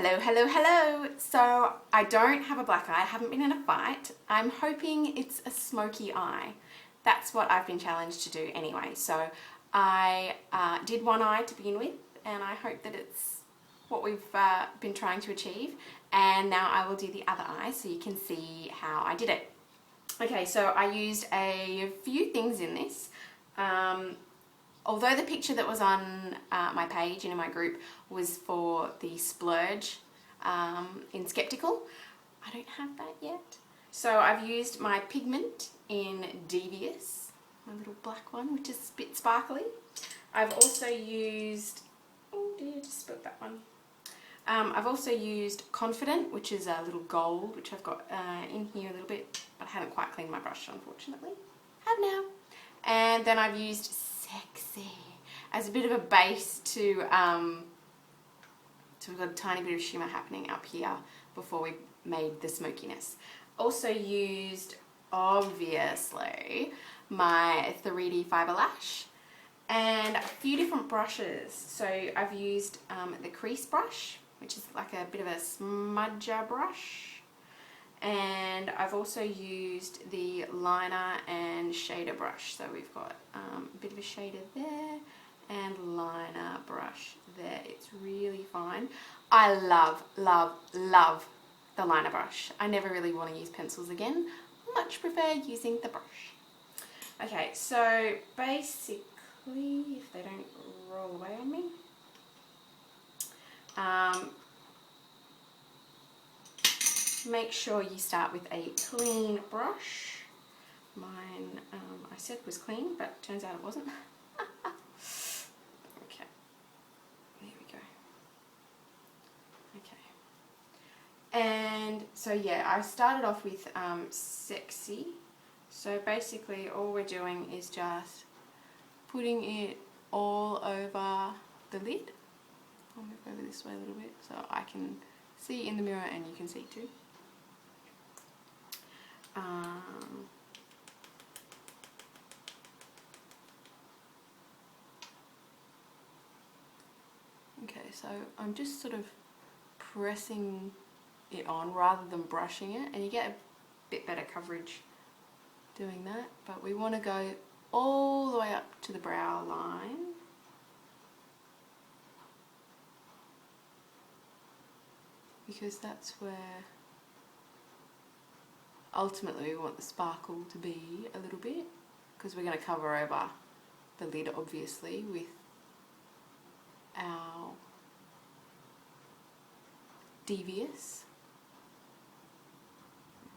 Hello, hello, hello. So I don't have a black eye. I haven't been in a fight. I'm hoping it's a smoky eye. That's what I've been challenged to do anyway. So I did one eye to begin with, and I hope that it's what we've been trying to achieve. And now I will do the other eye so you can see how I did it. Okay, so I used a few things in this. Although the picture that was on my page and in my group was for the splurge in Skeptical, I don't have that yet. So I've used my pigment in Devious, my little black one, which is a bit sparkly. I've also used, oh dear, just spilled that one. I've also used Confident, which is a little gold, which I've got in here a little bit, but I haven't quite cleaned my brush, unfortunately. Have now. And then I've used Sexy as a bit of a base to, so we've got a tiny bit of shimmer happening up here before we made the smokiness. Also used, obviously, my 3D Fiber Lash and a few different brushes. So I've used the crease brush, which is like a bit of a smudger brush. And I've also used the liner and shader brush. So we've got a bit of a shader there and liner brush there. It's really fine. I love, love, love the liner brush. I never really want to use pencils again. Much prefer using the brush. Okay, so basically, if they don't roll away on me, make sure you start with a clean brush. Mine, I said was clean, but turns out it wasn't. Okay, there we go. Okay, and so yeah, I started off with Sexy. So basically all we're doing is just putting it all over the lid. I'll move over this way a little bit so I can see in the mirror and you can see too. Okay, so I'm just sort of pressing it on rather than brushing it, and you get a bit better coverage doing that, but we want to go all the way up to the brow line. Because that's where ultimately we want the sparkle to be a little bit, because we're going to cover over the lid obviously with our Devious.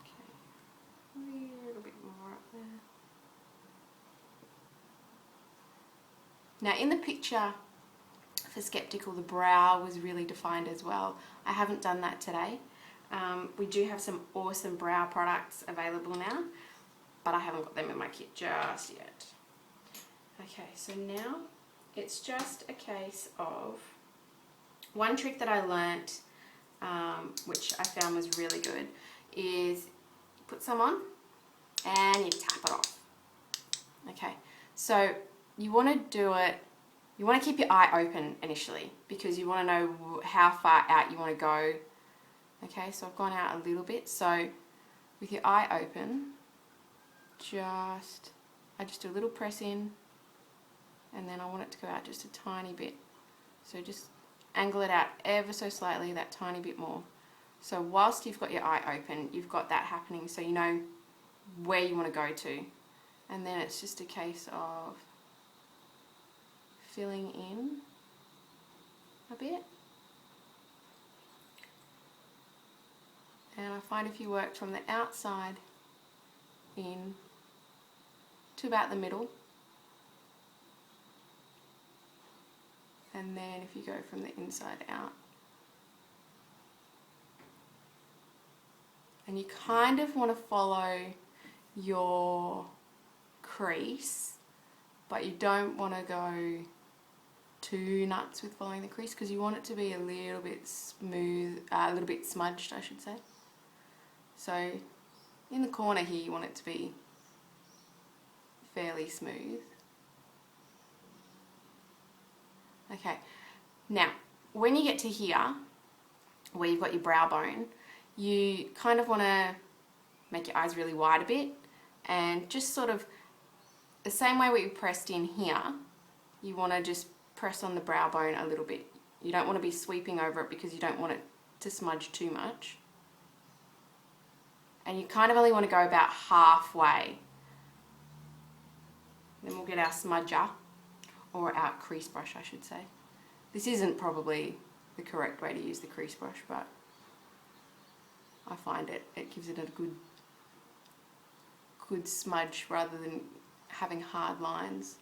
Okay, a little bit more up there. Now in the picture for Skeptical, the brow was really defined as well. I haven't done that today. We do have some awesome brow products available now, but I haven't got them in my kit just yet. Okay, so now it's just a case of one trick that I learnt, which I found was really good, is you put some on and you tap it off. Okay, so you want to do it, you want to keep your eye open initially because you want to know how far out you want to go. Okay, so I've gone out a little bit, so with your eye open, I just do a little press in, and then I want it to go out just a tiny bit. So just angle it out ever so slightly, that tiny bit more. So whilst you've got your eye open, you've got that happening so you know where you want to go to. And then it's just a case of filling in a bit. And I find if you work from the outside in to about the middle, and then if you go from the inside out, and you kind of want to follow your crease, but you don't want to go too nuts with following the crease because you want it to be a little bit smooth, a little bit smudged I should say. So in the corner here you want it to be fairly smooth. Okay, now when you get to here, where you've got your brow bone, you kind of want to make your eyes really wide a bit, and just sort of the same way we pressed in here, you want to just press on the brow bone a little bit. You don't want to be sweeping over it because you don't want it to smudge too much. And you kind of only want to go about halfway. Then we'll get our smudger, or our crease brush I should say. This isn't probably the correct way to use the crease brush, but I find it gives it a good smudge rather than having hard lines.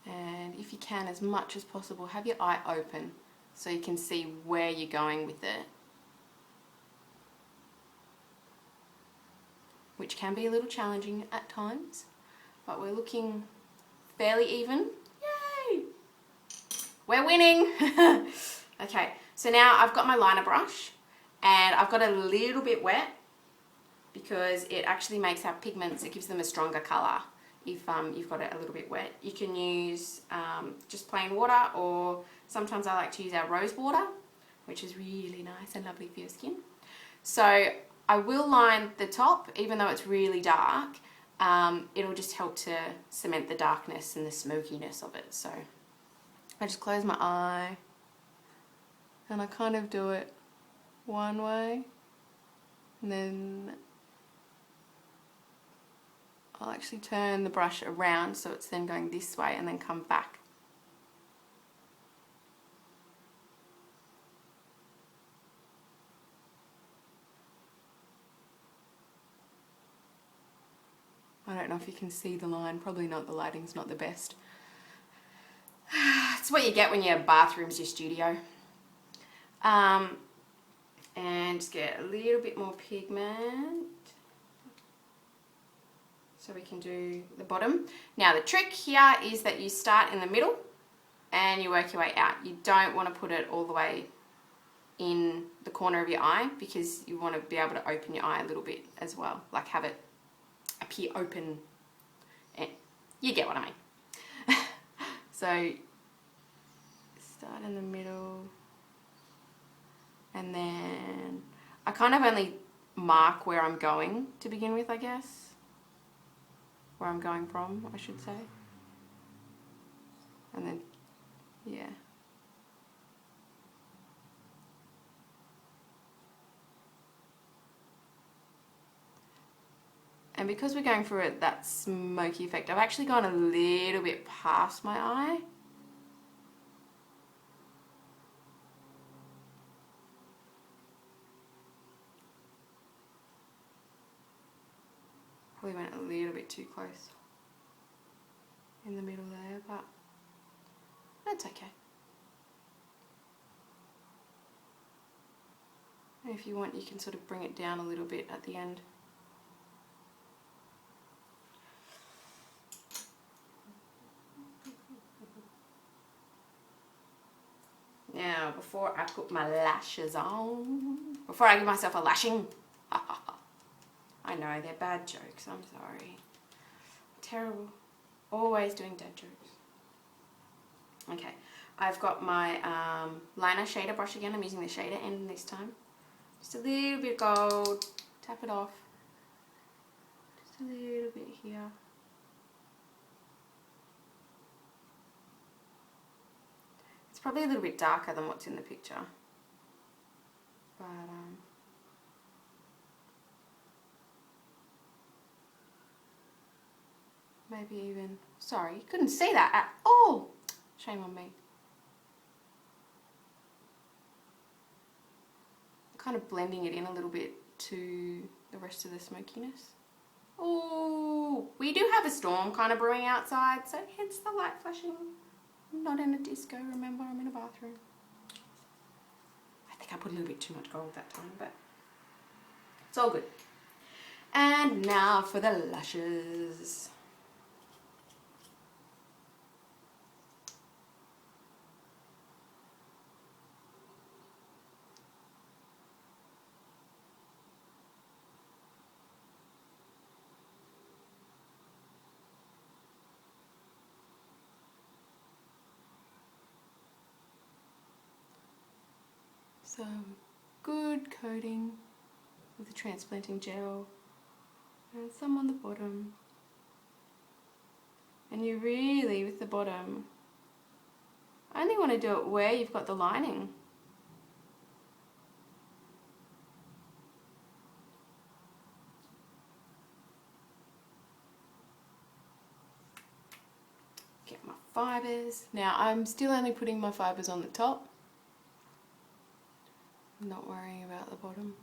And if you can, as much as possible, have your eye open so you can see where you're going with it, which can be a little challenging at times, but we're looking fairly even. Yay! We're winning! Okay, so now I've got my liner brush and I've got it a little bit wet because it actually makes our pigments, it gives them a stronger colour if you've got it a little bit wet. You can use just plain water, or sometimes I like to use our rose water, which is really nice and lovely for your skin. So I will line the top, even though it's really dark. It'll just help to cement the darkness and the smokiness of it. So I just close my eye and I kind of do it one way, and then I'll actually turn the brush around so it's then going this way and then come back. I don't know if you can see the line, probably not, the lighting's not the best. It's what you get when your bathroom's your studio. And just get a little bit more pigment so we can do the bottom. Now the trick here is that you start in the middle and you work your way out. You don't want to put it all the way in the corner of your eye because you want to be able to open your eye a little bit as well, like have it appear open. You get what I mean. So start in the middle, and then I kind of only mark where I'm going to begin with, I guess. Where I'm going from, I should say. And then, yeah. And because we're going for that smoky effect, I've actually gone a little bit past my eye. Probably went a little bit too close in the middle there, but that's okay. And if you want, you can sort of bring it down a little bit at the end. Now, before I put my lashes on, before I give myself a lashing, I know, they're bad jokes, I'm sorry. Terrible. Always doing dead jokes. Okay, I've got my liner shader brush again. I'm using the shader end this time. Just a little bit gold, tap it off. Just a little bit here. It's probably a little bit darker than what's in the picture. But, maybe even, sorry, couldn't see that at all. Shame on me. Kind of blending it in a little bit to the rest of the smokiness. Oh, we do have a storm kind of brewing outside, so hence the light flashing. I'm not in a disco, remember, I'm in a bathroom. I think I put a little bit too much gold that time, but it's all good. And now for the lashes. So good coating with the transplanting gel and some on the bottom. And you really, with the bottom, only want to do it where you've got the lining. Get my fibres. Now I'm still only putting my fibres on the top. I'm not worrying about the bottom.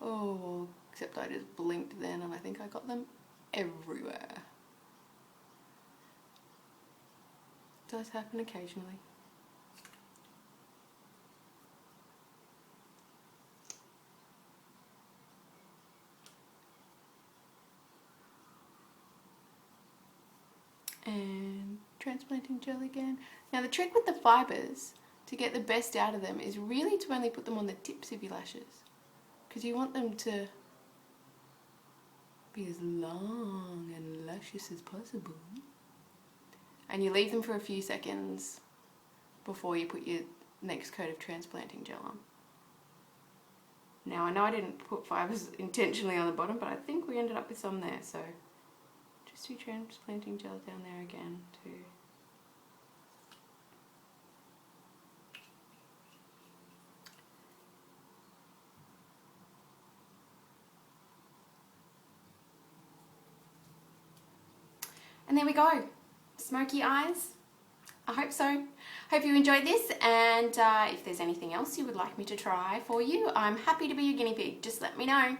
Oh, except I just blinked then and I think I got them everywhere. Does happen occasionally. And transplanting gel again. Now the trick with the fibres to get the best out of them is really to only put them on the tips of your lashes, because you want them to be as long and luscious as possible. And you leave them for a few seconds before you put your next coat of transplanting gel on. Now I know I didn't put fibres intentionally on the bottom, but I think we ended up with some there, so just do transplanting gel down there again too. And there we go, smoky eyes. I hope so. Hope you enjoyed this, and if there's anything else you would like me to try for you, I'm happy to be your guinea pig. Just let me know.